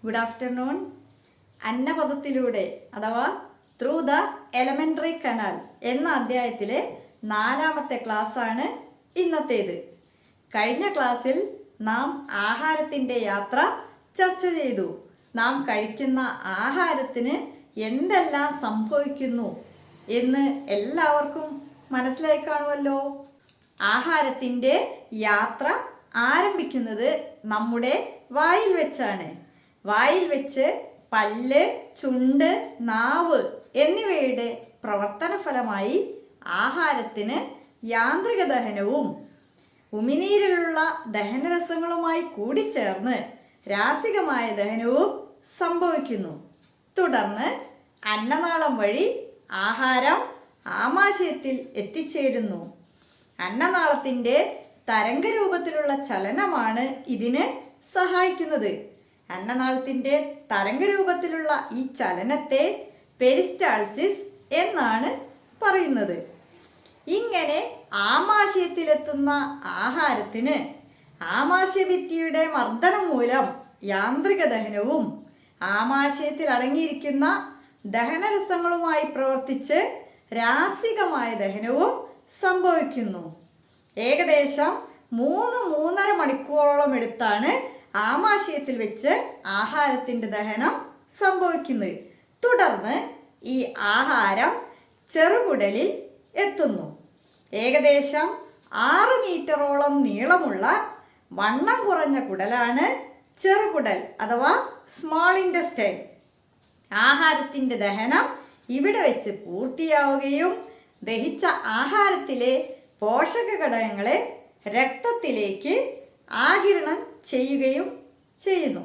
Good afternoon. അന്നപഥത്തിലൂടെ അഥവാ through the elementary canal എന്ന അധ്യായത്തിലെ 4ാമത്തെ ക്ലാസ്സാണ് ഇന്നത്തേത്. കഴിഞ്ഞ ക്ലാസ്സിൽ നാം ആഹാരത്തിൻ്റെ യാത്ര ചർച്ച ചെയ്തു. നാം കഴിക്കുന്ന ആഹാരത്തിന് എന്തെല്ലാം സംഭവിക്കുന്നു എന്ന് എല്ലാവർക്കും മനസ്സിലായി കാണുമല്ലോ. ആഹാരത്തിൻ്റെ യാത്ര ആരംഭിക്കുന്നത് നമ്മുടെ വായിൽ വെച്ചാണ്. വായിൽ വെച്ച് പല്ല്, ചുണ്ട്, നാവ് എന്നിവയുടെ പ്രവർത്തന ഫലമായി ആഹാരത്തിന് യാന്ത്രിക ദഹനവും ഉമിനീരിലുള്ള ദഹനരസങ്ങളുമായി കൂടിച്ചേർന്ന് രാസികമായ ദഹനവും സംഭവിക്കുന്നു. തുടർന്ന് അന്നനാളം വഴി ആഹാരം ആമാശയത്തിൽ എത്തിച്ചേരുന്നു. അന്നനാളത്തിൻ്റെ തരംഗരൂപത്തിലുള്ള ചലനമാണ് ഇതിന് സഹായിക്കുന്നത്. അന്നനാളത്തിൻ്റെ തരംഗരൂപത്തിലുള്ള ഈ ചലനത്തെ പെരിസ്റ്റാൾസിസ് എന്നാണ് പറയുന്നത്. ഇങ്ങനെ ആമാശയത്തിലെത്തുന്ന ആഹാരത്തിന് ആമാശയഭിത്തിയുടെ മർദ്ദനം മൂലം യാന്ത്രിക ദഹനവും ആമാശയത്തിൽ അടങ്ങിയിരിക്കുന്ന ദഹനരസങ്ങളുമായി പ്രവർത്തിച്ച് രാസികമായ ദഹനവും സംഭവിക്കുന്നു. ഏകദേശം 3-3.5 മണിക്കൂറോളം എടുത്താണ് ആമാശയത്തിൽ വെച്ച് ആഹാരത്തിൻ്റെ ദഹനം സംഭവിക്കുന്നത്. തുടർന്ന് ഈ ആഹാരം ചെറുകുടലിൽ എത്തുന്നു. ഏകദേശം 6 മീറ്ററോളം നീളമുള്ള വണ്ണം കുറഞ്ഞ കുടലാണ് ചെറുകുടൽ അഥവാ സ്മോൾ ഇൻറ്റസ്റ്റൈൻ. ആഹാരത്തിൻ്റെ ദഹനം ഇവിടെ വെച്ച് പൂർത്തിയാവുകയും ദഹിച്ച ആഹാരത്തിലെ പോഷക ഘടകങ്ങളെ രക്തത്തിലേക്ക് ആഗിരണം ചെയ്യുകയും ചെയ്യുന്നു.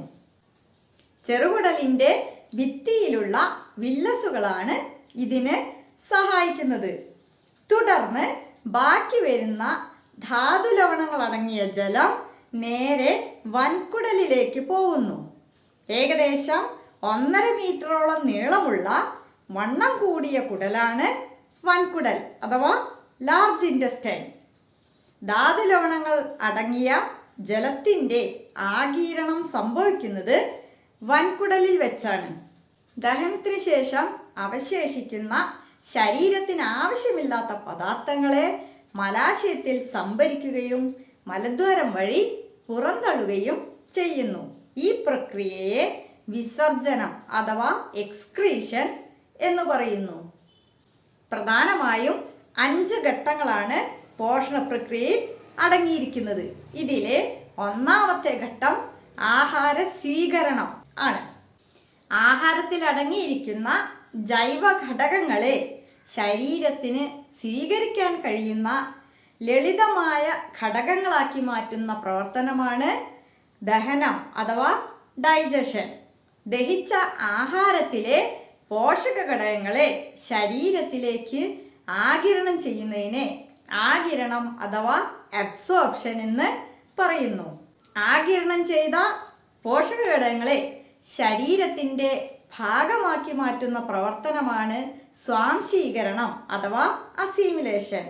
ചെറുകുടലിൻ്റെ ഭിത്തിയിലുള്ള വില്ലസുകളാണ് ഇതിന് സഹായിക്കുന്നത്. തുടർന്ന് ബാക്കി വരുന്ന ധാതുലവണങ്ങളടങ്ങിയ ജലം നേരെ വൻകുടലിലേക്ക് പോകുന്നു. ഏകദേശം 1.5 മീറ്ററോളം നീളമുള്ള വണ്ണം കൂടിയ കുടലാണ് വൻകുടൽ അഥവാ ലാർജ് ഇൻറ്റസ്റ്റൈൻ. ധാതുലവണങ്ങൾ അടങ്ങിയ ജലത്തിൻ്റെ ആഗിരണം സംഭവിക്കുന്നത് വൻകുടലിൽ വെച്ചാണ്. ദഹനത്തിന് ശേഷം അവശേഷിക്കുന്ന ശരീരത്തിന് ആവശ്യമില്ലാത്ത പദാർത്ഥങ്ങളെ മലാശയത്തിൽ സംഭരിക്കുകയും മലദ്വാരം വഴി പുറന്തള്ളുകയും ചെയ്യുന്നു. ഈ പ്രക്രിയയെ വിസർജനം അഥവാ എക്സ്ക്രീഷൻ എന്ന് പറയുന്നു. പ്രധാനമായും 5 ഘട്ടങ്ങളാണ് പോഷണ പ്രക്രിയയിൽ അടങ്ങിയിരിക്കുന്നത്. ഇതിലെ 1ാമത്തെ ഘട്ടം ആഹാര സ്വീകരണം ആണ്. ആഹാരത്തിൽ അടങ്ങിയിരിക്കുന്ന ജൈവ ഘടകങ്ങളെ ശരീരത്തിന് സ്വീകരിക്കാൻ കഴിയുന്ന ലളിതമായ ഘടകങ്ങളാക്കി മാറ്റുന്ന പ്രവർത്തനമാണ് ദഹനം അഥവാ ഡൈജഷൻ. ദഹിച്ച ആഹാരത്തിലെ പോഷക ഘടകങ്ങളെ ശരീരത്തിലേക്ക് ആഗിരണം ചെയ്യുന്നതിനെ ആഗിരണം അഥവാ അബ്സോർപ്ഷൻ എന്ന് പറയുന്നു. ആഗിരണം ചെയ്ത പോഷക ഘടകങ്ങളെ ശരീരത്തിൻ്റെ ഭാഗമാക്കി മാറ്റുന്ന പ്രവർത്തനമാണ് സ്വാംശീകരണം അഥവാ അസീമിലേഷൻ.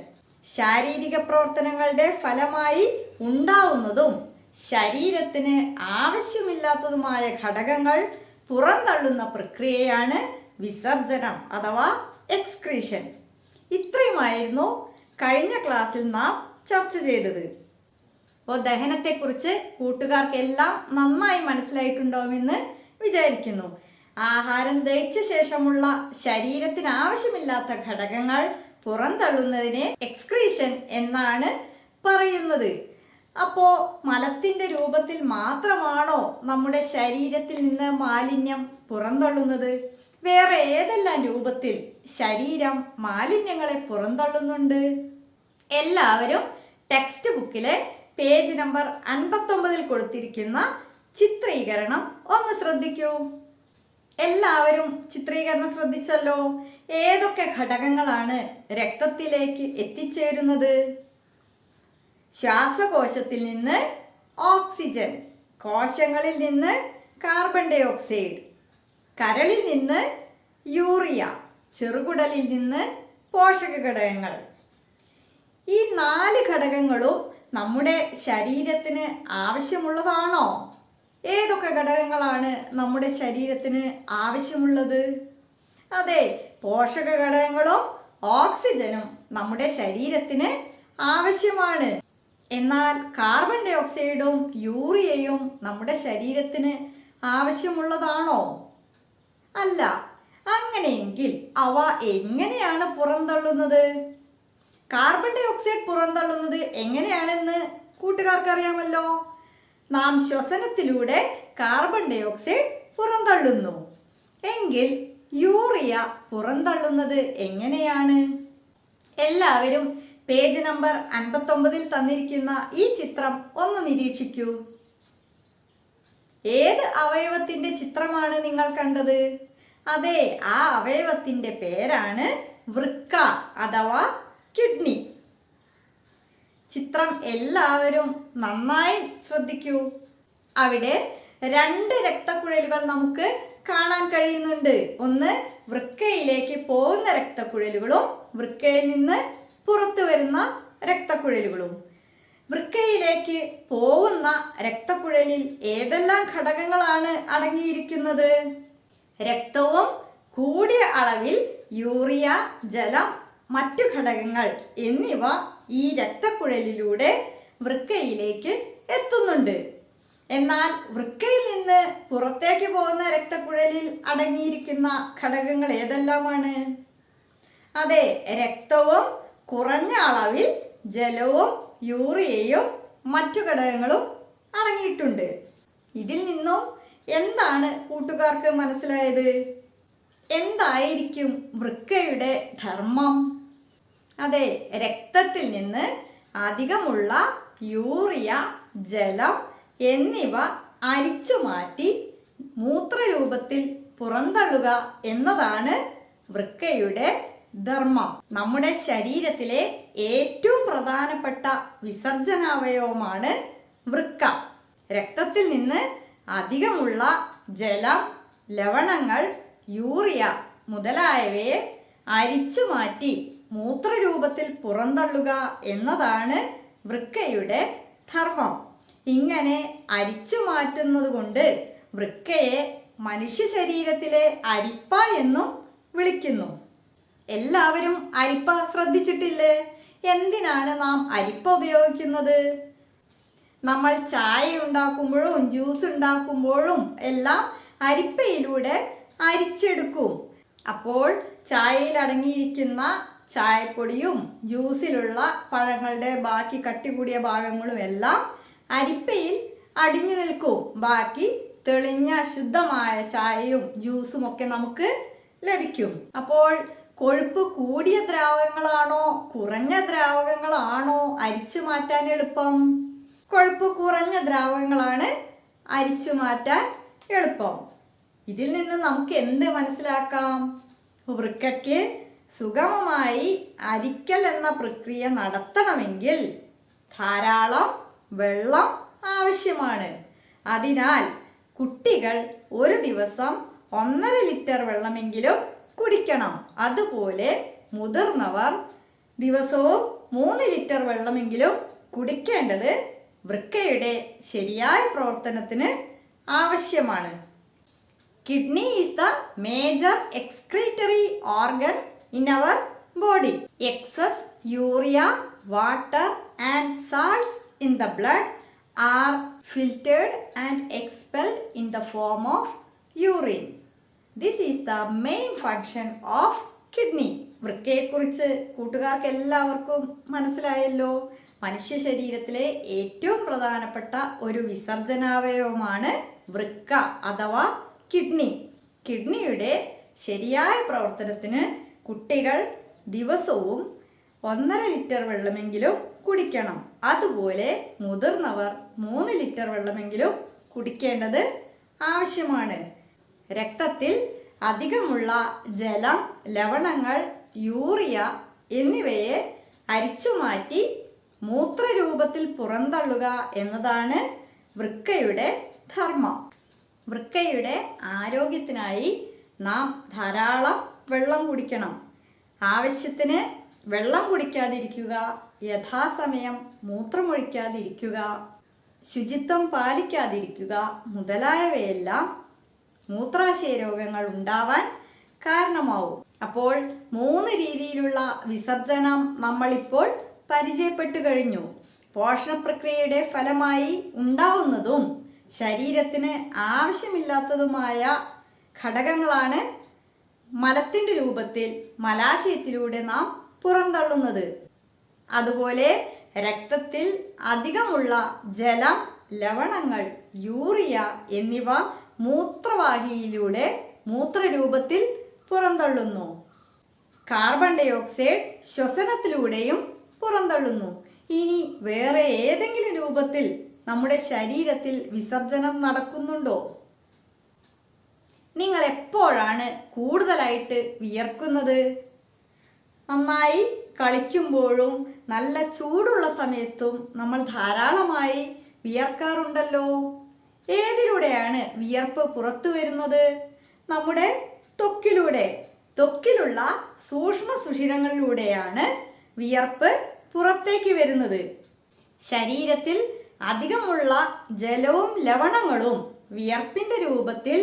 ശാരീരിക പ്രവർത്തനങ്ങളുടെ ഫലമായി ഉണ്ടാവുന്നതും ശരീരത്തിന് ആവശ്യമില്ലാത്തതുമായ ഘടകങ്ങൾ പുറന്തള്ളുന്ന പ്രക്രിയയാണ് വിസർജനം അഥവാ എക്സ്ക്രീഷൻ. ഇത്രയുമായിരുന്നു കഴിഞ്ഞ ക്ലാസ്സിൽ നാം ചർച്ച ചെയ്തത്. അപ്പോൾ ദഹനത്തെക്കുറിച്ച് കൂട്ടുകാർക്കെല്ലാം നന്നായി മനസ്സിലായിട്ടുണ്ടാവുമെന്ന് വിചാരിക്കുന്നു. ആഹാരം ദഹിച്ച ശേഷമുള്ള ശരീരത്തിന് ആവശ്യമില്ലാത്ത ഘടകങ്ങൾ പുറന്തള്ളുന്നതിനെ എക്സ്ക്രീഷൻ എന്നാണ് പറയുന്നത്. അപ്പോൾ മലത്തിൻ്റെ രൂപത്തിൽ മാത്രമാണോ നമ്മുടെ ശരീരത്തിൽ നിന്ന് മാലിന്യം പുറന്തള്ളുന്നത്? വേറെ ഏതെല്ലാം രൂപത്തിൽ ശരീരം മാലിന്യങ്ങളെ പുറന്തള്ളുന്നുണ്ട്? എല്ലാവരും ടെക്സ്റ്റ് ബുക്കിലെ പേജ് നമ്പർ 59 കൊടുത്തിരിക്കുന്ന ചിത്രീകരണം ഒന്ന് ശ്രദ്ധിക്കൂ. എല്ലാവരും ചിത്രീകരണം ശ്രദ്ധിച്ചല്ലോ. ഏതൊക്കെ ഘടകങ്ങളാണ് രക്തത്തിലേക്ക് എത്തിച്ചേരുന്നത്? ശ്വാസകോശത്തിൽ നിന്ന് ഓക്സിജൻ, കോശങ്ങളിൽ നിന്ന് കാർബൺ ഡൈ ഓക്സൈഡ്, കരളിൽ നിന്ന് യൂറിയ, ചെറുകുടലിൽ നിന്ന് പോഷക ഘടകങ്ങൾ. ഈ 4 ഘടകങ്ങളും നമ്മുടെ ശരീരത്തിന് ആവശ്യമുള്ളതാണോ? ഏതൊക്കെ ഘടകങ്ങളാണ് നമ്മുടെ ശരീരത്തിന് ആവശ്യമുള്ളത്? അതെ, പോഷക ഘടകങ്ങളും ഓക്സിജനും നമ്മുടെ ശരീരത്തിന് ആവശ്യമാണ്. എന്നാൽ കാർബൺ ഡൈ ഓക്സൈഡും യൂറിയയും നമ്മുടെ ശരീരത്തിന് ആവശ്യമുള്ളതാണോ? അല്ല. അങ്ങനെയെങ്കിൽ അവ എങ്ങനെയാണ് പുറന്തള്ളുന്നത്? കാർബൺ ഡൈ ഓക്സൈഡ് പുറന്തള്ളുന്നത് എങ്ങനെയാണെന്ന് കൂട്ടുകാർക്ക് അറിയാമല്ലോ. നാം ശ്വസനത്തിലൂടെ കാർബൺ ഡൈ ഓക്സൈഡ് പുറന്തള്ളുന്നു. എങ്കിൽ യൂറിയ പുറന്തള്ളുന്നത് എങ്ങനെയാണ്? എല്ലാവരും പേജ് നമ്പർ 59 തന്നിരിക്കുന്ന ഈ ചിത്രം ഒന്ന് നിരീക്ഷിക്കൂ. ഏത് അവയവത്തിന്റെ ചിത്രമാണ് നിങ്ങൾ കണ്ടത്? അതെ, ആ അവയവത്തിന്റെ പേരാണ് വൃക്ക അഥവാ കിഡ്നി. ചിത്രം എല്ലാവരും നന്നായി ശ്രദ്ധിക്കൂ. അവിടെ 2 രക്തക്കുഴലുകൾ നമുക്ക് കാണാൻ കഴിയുന്നുണ്ട്. ഒന്ന് വൃക്കയിലേക്ക് പോകുന്ന രക്തക്കുഴലുകളും വൃക്കയിൽ നിന്ന് പുറത്തു വരുന്ന രക്തക്കുഴലുകളും. വൃക്കയിലേക്ക് പോകുന്ന രക്തക്കുഴലിൽ ഏതെല്ലാം ഘടകങ്ങളാണ് അടങ്ങിയിരിക്കുന്നത്? രക്തവും കൂടിയ അളവിൽ യൂറിയ, ജലം, മറ്റു ഘടകങ്ങൾ എന്നിവ ഈ രക്തക്കുഴലിലൂടെ വൃക്കയിലേക്ക് എത്തുന്നുണ്ട്. എന്നാൽ വൃക്കയിൽ നിന്ന് പുറത്തേക്ക് പോകുന്ന രക്തക്കുഴലിൽ അടങ്ങിയിരിക്കുന്ന ഘടകങ്ങൾ ഏതെല്ലാമാണ്? അതെ, രക്തവും കുറഞ്ഞ അളവിൽ ജലവും യൂറിയയും മറ്റു ഘടകങ്ങളും അടങ്ങിയിട്ടുണ്ട്. ഇതിൽ നിന്നും എന്താണ് കൂട്ടുകാർക്ക് മനസ്സിലായത്? എന്തായിരിക്കും വൃക്കയുടെ ധർമ്മം? അതെ, രക്തത്തിൽ നിന്ന് അധികമുള്ള യൂറിയ, ജലം എന്നിവ അരിച്ചു മാറ്റി മൂത്രരൂപത്തിൽ പുറന്തള്ളുക എന്നതാണ് വൃക്കയുടെ ധർമ്മം. നമ്മുടെ ശരീരത്തിലെ ഏറ്റവും പ്രധാനപ്പെട്ട വിസർജനാവയവമാണ് വൃക്ക. രക്തത്തിൽ നിന്ന് അധികമുള്ള ജലം, ലവണങ്ങൾ, യൂറിയ മുതലായവയെ അരിച്ചു മാറ്റി മൂത്രരൂപത്തിൽ പുറന്തള്ളുക എന്നതാണ് വൃക്കയുടെ ധർമ്മം. ഇങ്ങനെ അരിച്ചു മാറ്റുന്നത് കൊണ്ട് വൃക്കയെ മനുഷ്യ ശരീരത്തിലെ അരിപ്പ എന്നും വിളിക്കുന്നു. എല്ലാവരും അരിപ്പ ശ്രദ്ധിച്ചിട്ടില്ലേ? എന്തിനാണ് നാം അരിപ്പ ഉപയോഗിക്കുന്നത്? നമ്മൾ ചായ ഉണ്ടാക്കുമ്പോഴും ജ്യൂസ് ഉണ്ടാക്കുമ്പോഴും എല്ലാം അരിപ്പയിലൂടെ അരിച്ചെടുക്കും. അപ്പോൾ ചായയിൽ അടങ്ങിയിരിക്കുന്ന ചായപ്പൊടിയും ജ്യൂസിലുള്ള പഴങ്ങളുടെ ബാക്കി കട്ടികൂടിയ ഭാഗങ്ങളും എല്ലാം അരിപ്പയിൽ അടിഞ്ഞു നിൽക്കും. ബാക്കി തെളിഞ്ഞ ശുദ്ധമായ ചായയും ജ്യൂസും ഒക്കെ നമുക്ക് ലഭിക്കും. അപ്പോൾ കൊഴുപ്പ് കൂടിയ ദ്രാവകങ്ങളാണോ കുറഞ്ഞ ദ്രാവകങ്ങളാണോ അരിച്ചു മാറ്റാൻ എളുപ്പം? കൊഴുപ്പ് കുറഞ്ഞ ദ്രാവകങ്ങളാണ് അരിച്ചു മാറ്റാൻ എളുപ്പം. ഇതിൽ നിന്ന് നമുക്ക് എന്ത് മനസ്സിലാക്കാം? വൃക്കയ്ക്ക് സുഗമമായി അരിക്കൽ എന്ന പ്രക്രിയ നടത്തണമെങ്കിൽ ധാരാളം വെള്ളം ആവശ്യമാണ്. അതിനാൽ കുട്ടികൾ ഒരു ദിവസം 1.5 ലിറ്റർ വെള്ളമെങ്കിലും കുടിക്കണം. അതുപോലെ മുതിർന്നവർ ദിവസവും 3 ലിറ്റർ വെള്ളമെങ്കിലും കുടിക്കേണ്ടത് വൃക്കയുടെ ശരിയായ പ്രവർത്തനത്തിന് ആവശ്യമാണ്. Kidney is the major excretory organ in our body. Excess urea, water and salts in the blood are filtered and expelled in the form of urine. This is the main function of kidney. വൃക്കയെക്കുറിച്ച് കൂട്ടുകാർക്ക് എല്ലാവർക്കും മനസ്സിലായല്ലോ. മനുഷ്യ ശരീരത്തിലെ ഏറ്റവും പ്രധാനപ്പെട്ട ഒരു വിസർജനാവയവമാണ് വൃക്ക അഥവാ കിഡ്നി. കിഡ്നിയുടെ ശരിയായ പ്രവർത്തനത്തിന് കുട്ടികൾ ദിവസവും 1.5 ലിറ്റർ വെള്ളമെങ്കിലും കുടിക്കണം. അതുപോലെ മുതിർന്നവർ 3 ലിറ്റർ വെള്ളമെങ്കിലും കുടിക്കേണ്ടത് ആവശ്യമാണ്. രക്തത്തിൽ അധികമുള്ള ജലം, ലവണങ്ങൾ, യൂറിയ എന്നിവയെ അരിച്ചുമാറ്റി മൂത്രരൂപത്തിൽ പുറന്തള്ളുക എന്നതാണ് വൃക്കയുടെ ധർമ്മം. വൃക്കയുടെ ആരോഗ്യത്തിനായി നാം ധാരാളം വെള്ളം കുടിക്കണം. ആവശ്യത്തിന് വെള്ളം കുടിക്കാതിരിക്കുക, യഥാസമയം മൂത്രമൊഴിക്കാതിരിക്കുക, ശുചിത്വം പാലിക്കാതിരിക്കുക മുതലായവയെല്ലാം മൂത്രാശയ രോഗങ്ങൾ ഉണ്ടാവാൻ കാരണമാവും. അപ്പോൾ 3 രീതിയിലുള്ള വിസർജനം നമ്മളിപ്പോൾ പരിചയപ്പെട്ടു കഴിഞ്ഞു. പോഷണ പ്രക്രിയയുടെ ഫലമായി ഉണ്ടാവുന്നതും ശരീരത്തിന് ആവശ്യമില്ലാത്തതുമായ ഘടകങ്ങളാണ് മലത്തിൻ്റെ രൂപത്തിൽ മലാശയത്തിലൂടെ നാം പുറന്തള്ളുന്നത്. അതുപോലെ രക്തത്തിൽ അധികമുള്ള ജലം, ലവണങ്ങൾ, യൂറിയ എന്നിവ മൂത്രവാഹിയിലൂടെ മൂത്രരൂപത്തിൽ പുറന്തള്ളുന്നു. കാർബൺ ഡൈ ഓക്സൈഡ് ശ്വസനത്തിലൂടെയും പുറന്തള്ളുന്നു. ഇനി വേറെ ഏതെങ്കിലും രൂപത്തിൽ നമ്മുടെ ശരീരത്തിൽ വിസർജനം നടക്കുന്നുണ്ടോ? നിങ്ങൾ എപ്പോഴാണ് കൂടുതലായിട്ട് വിയർക്കുന്നത്? നന്നായി കളിക്കുമ്പോഴും നല്ല ചൂടുള്ള സമയത്തും നമ്മൾ ധാരാളമായി വിയർക്കാറുണ്ടല്ലോ. ഏതിലൂടെയാണ് വിയർപ്പ് പുറത്തു വരുന്നത്? നമ്മുടെ ത്വക്കിലൂടെ. ത്വക്കിലുള്ള സൂക്ഷ്മ സുഷിരങ്ങളിലൂടെയാണ് വിയർപ്പ് പുറത്തേക്ക് വരുന്നത്. ശരീരത്തിൽ അധികമുള്ള ജലവും ലവണങ്ങളും വിയർപ്പിന്റെ രൂപത്തിൽ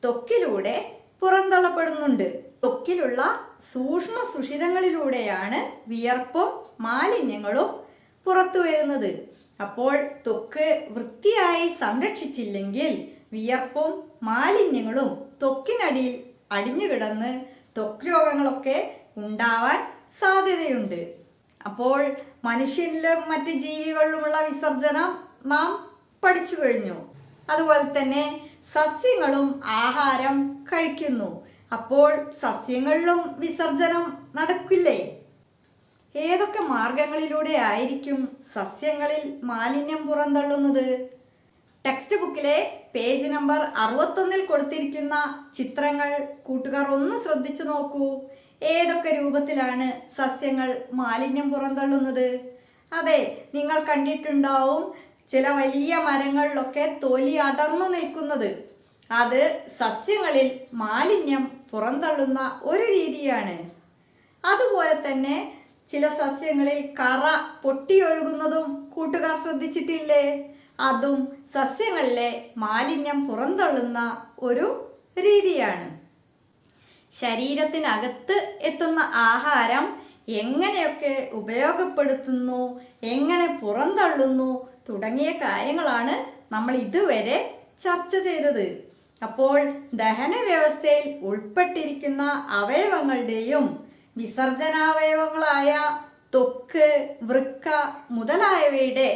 ത്വക്കിലൂടെ പുറന്തള്ളപ്പെടുന്നുണ്ട്. ത്വക്കിലുള്ള സൂക്ഷ്മ സുഷിരങ്ങളിലൂടെയാണ് വിയർപ്പും മാലിന്യങ്ങളും പുറത്തു വരുന്നത്. അപ്പോൾ ത്വക്ക് വൃത്തിയായി സംരക്ഷിച്ചില്ലെങ്കിൽ വിയർപ്പും മാലിന്യങ്ങളും ത്വക്കിനടിയിൽ അടിഞ്ഞുകിടന്ന് ത്വക്ക് രോഗങ്ങളൊക്കെ ഉണ്ടാവാൻ സാധ്യതയുണ്ട്. അപ്പോൾ മനുഷ്യരിലും മറ്റ് ജീവികളിലുമുള്ള വിസർജനം നാം പഠിച്ചു കഴിഞ്ഞു. അതുപോലെ തന്നെ സസ്യങ്ങളും ആഹാരം കഴിക്കുന്നു. അപ്പോൾ സസ്യങ്ങളിലും വിസർജനം നടക്കില്ലേ? ഏതൊക്കെ മാർഗങ്ങളിലൂടെ ആയിരിക്കും സസ്യങ്ങളിൽ മാലിന്യം പുറന്തള്ളുന്നത്? ടെക്സ്റ്റ് ബുക്കിലെ പേജ് നമ്പർ 61 കൊടുത്തിരിക്കുന്ന ചിത്രങ്ങൾ കൂട്ടുകാർ ഒന്ന് ശ്രദ്ധിച്ചു നോക്കൂ. ഏതൊക്കെ രൂപത്തിലാണ് സസ്യങ്ങൾ മാലിന്യം പുറന്തള്ളുന്നത്? അതെ, നിങ്ങൾ കണ്ടിട്ടുണ്ടാവും ചില വലിയ മരങ്ങളിലൊക്കെ തൊലി അടർന്നു നിൽക്കുന്നത്. അത് സസ്യങ്ങളിൽ മാലിന്യം പുറന്തള്ളുന്ന ഒരു രീതിയാണ്. അതുപോലെ തന്നെ ചില സസ്യങ്ങളിൽ കറ പൊട്ടിയൊഴുകുന്നതും കൂട്ടുകാർ ശ്രദ്ധിച്ചിട്ടില്ലേ? അതും സസ്യങ്ങളിലെ മാലിന്യം പുറന്തള്ളുന്ന ഒരു രീതിയാണ്. ശരീരത്തിനകത്ത് എത്തുന്ന ആഹാരം എങ്ങനെയൊക്കെ ഉപയോഗപ്പെടുത്തുന്നു, എങ്ങനെ പുറന്തള്ളുന്നു തുടങ്ങിയ കാര്യങ്ങളാണ് നമ്മൾ ഇതുവരെ ചർച്ച ചെയ്തത്. അപ്പോൾ ദഹന വ്യവസ്ഥയിൽ ഉൾപ്പെട്ടിരിക്കുന്ന അവയവങ്ങളുടെയും വിസർജനാവയവങ്ങളായ ത്വക്ക്, വൃക്ക മുതലായവയുടെ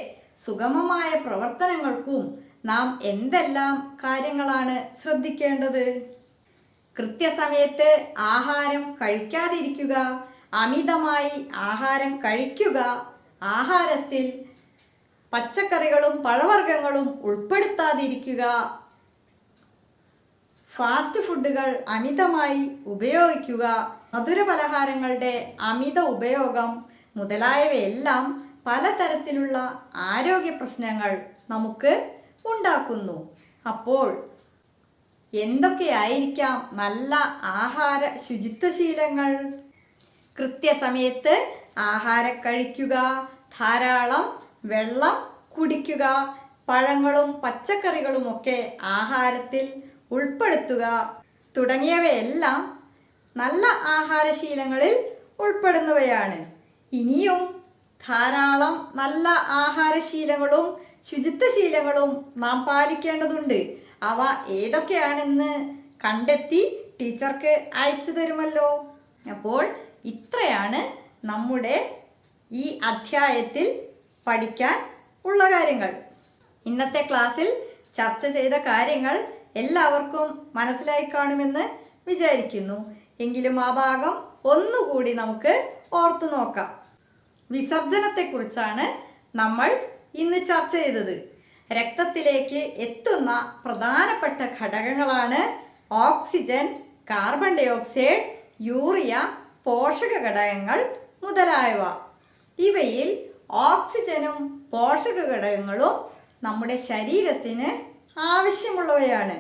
സുഗമമായ പ്രവർത്തനങ്ങൾക്കും നാം എന്തെല്ലാം കാര്യങ്ങളാണ് ശ്രദ്ധിക്കേണ്ടത്? കൃത്യസമയത്ത് ആഹാരം കഴിക്കാതിരിക്കുക, അമിതമായി ആഹാരം കഴിക്കുക, ആഹാരത്തിൽ പച്ചക്കറികളും പഴവർഗ്ഗങ്ങളും ഉൾപ്പെടുത്താതിരിക്കുക, ഫാസ്റ്റ് ഫുഡുകൾ അമിതമായി ഉപയോഗിക്കുക, മധുരപലഹാരങ്ങളുടെ അമിത ഉപയോഗം മുതലായവയെല്ലാം പലതരത്തിലുള്ള ആരോഗ്യ പ്രശ്നങ്ങൾ നമുക്ക് ഉണ്ടാക്കുന്നു. അപ്പോൾ എന്തൊക്കെയായിരിക്കാം നല്ല ആഹാര ശുചിത്വശീലങ്ങൾ? കൃത്യസമയത്ത് ആഹാരം കഴിക്കുക, ധാരാളം വെള്ളം കുടിക്കുക, പഴങ്ങളും പച്ചക്കറികളുമൊക്കെ ആഹാരത്തിൽ ഉൾപ്പെടുത്തുക തുടങ്ങിയവയെല്ലാം നല്ല ആഹാരശീലങ്ങളിൽ ഉൾപ്പെടുന്നവയാണ്. ഇനിയും ധാരാളം നല്ല ആഹാരശീലങ്ങളും ശുചിത്വശീലങ്ങളും നാം പാലിക്കേണ്ടതുണ്ട്. അവ ഏതൊക്കെയാണെന്ന് കണ്ടെത്തി ടീച്ചർക്ക് അയച്ചു തരുമല്ലോ. അപ്പോൾ ഇത്രയാണ് നമ്മുടെ ഈ അധ്യായത്തിൽ പഠിക്കാൻ ഉള്ള കാര്യങ്ങൾ. ഇന്നത്തെ ക്ലാസ്സിൽ ചർച്ച ചെയ്ത കാര്യങ്ങൾ എല്ലാവർക്കും മനസ്സിലായി കാണുമെന്ന് വിചാരിക്കുന്നു. എങ്കിലും ആ ഭാഗം ഒന്നുകൂടി നമുക്ക് ഓർത്തു നോക്കാം. വിസർജനത്തെക്കുറിച്ചാണ് നമ്മൾ ഇന്ന് ചർച്ച ചെയ്തത്. രക്തത്തിലേക്ക് എത്തുന്ന പ്രധാനപ്പെട്ട ഘടകങ്ങളാണ് oxygen, carbon dioxide, urea, പോഷക ഘടകങ്ങൾ മുതലായവ. ഇവയിൽ ഓക്സിജനും പോഷക ഘടകങ്ങളും നമ്മുടെ ശരീരത്തിന് ആവശ്യമുള്ളവയാണ്.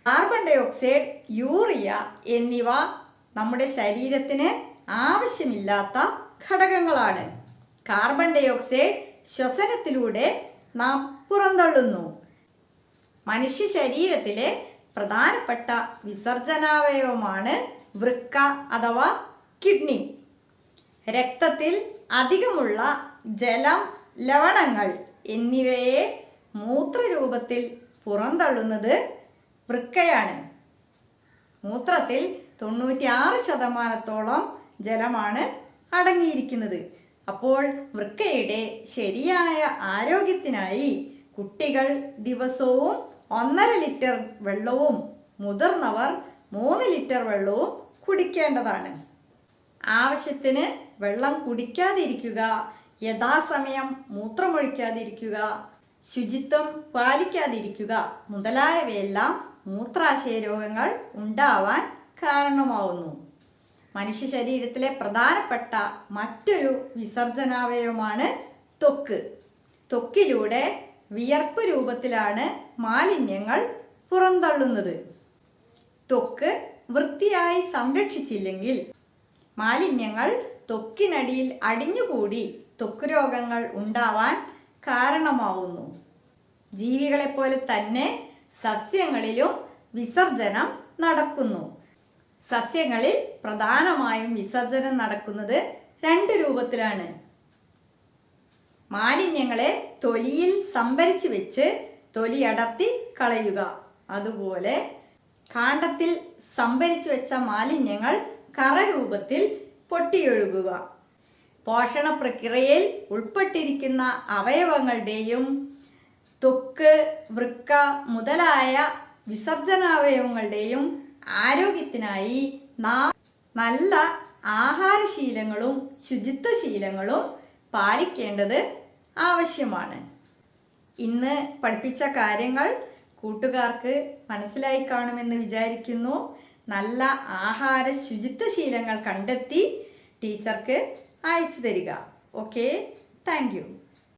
കാർബൺ ഡൈ ഓക്സൈഡ്, യൂറിയ എന്നിവ നമ്മുടെ ശരീരത്തിന് ആവശ്യമില്ലാത്ത ഘടകങ്ങളാണ്. കാർബൺ ഡൈ ഓക്സൈഡ് ശ്വസനത്തിലൂടെ നാം പുറന്തള്ളുന്നു. മനുഷ്യ ശരീരത്തിലെ പ്രധാനപ്പെട്ട വിസർജനാവയവമാണ് വൃക്ക അഥവാ കിഡ്നി. രക്തത്തിൽ അധികമുള്ള ജലം, ലവണങ്ങൾ എന്നിവയെ മൂത്രരൂപത്തിൽ പുറന്തള്ളുന്നത് വൃക്കയാണ്. മൂത്രത്തിൽ 96% ജലമാണ് അടങ്ങിയിരിക്കുന്നത്. അപ്പോൾ വൃക്കയുടെ ശരിയായ ആരോഗ്യത്തിനായി കുട്ടികൾ ദിവസവും 1.5 ലിറ്റർ വെള്ളവും മുതിർന്നവർ 3 ലിറ്റർ വെള്ളവും കുടിക്കേണ്ടതാണ്. ആവശ്യത്തിന് വെള്ളം കുടിക്കാതിരിക്കുക, യഥാസമയം മൂത്രമൊഴിക്കാതിരിക്കുക, ശുചിത്വം പാലിക്കാതിരിക്കുക മുതലായവയെല്ലാം മൂത്രാശയ രോഗങ്ങൾ ഉണ്ടാവാൻ കാരണമാവുന്നു. മനുഷ്യ ശരീരത്തിലെ പ്രധാനപ്പെട്ട മറ്റൊരു വിസർജനാവയവമാണ് ത്വക്ക്. ത്വക്കിലൂടെ വിയർപ്പ് രൂപത്തിലാണ് മാലിന്യങ്ങൾ പുറന്തള്ളുന്നത്. ത്വക്ക് വൃത്തിയായി സംരക്ഷിച്ചില്ലെങ്കിൽ മാലിന്യങ്ങൾ ത്വക്കിനടിയിൽ അടിഞ്ഞുകൂടി ത്വക്ക് രോഗങ്ങൾ ഉണ്ടാവാൻ കാരണമാവുന്നു. ജീവികളെപ്പോലെ തന്നെ സസ്യങ്ങളിലും വിസർജനം നടക്കുന്നു. സസ്യങ്ങളിൽ പ്രധാനമായും വിസർജനം നടക്കുന്നത് 2 രൂപത്തിലാണ്. മാലിന്യങ്ങളെ തൊലിയിൽ സംഭരിച്ചു വെച്ച് തൊലി അടർത്തി കളയുക. അതുപോലെ കാണ്ഡത്തിൽ സംഭരിച്ചു വെച്ച മാലിന്യങ്ങൾ കറ രൂപത്തിൽ പൊട്ടിയൊഴുകുക. പോഷണ പ്രക്രിയയിൽ ഉൾപ്പെട്ടിരിക്കുന്ന അവയവങ്ങളുടെയും ത്വക്ക്, വൃക്ക മുതലായ വിസർജനാവയവങ്ങളുടെയും ആരോഗ്യത്തിനായി നാം നല്ല ആഹാരശീലങ്ങളും ശുചിത്വശീലങ്ങളും പാലിക്കേണ്ടത് ആവശ്യമാണ്. ഇന്ന് പഠിപ്പിച്ച കാര്യങ്ങൾ കൂട്ടുകാർക്ക് മനസ്സിലായി കാണുമെന്ന് വിചാരിക്കുന്നു. നല്ല ആഹാര ശുചിത്വശീലങ്ങൾ കണ്ടെത്തി ടീച്ചർക്ക് അയച്ചു തരിക. Okay, thank you.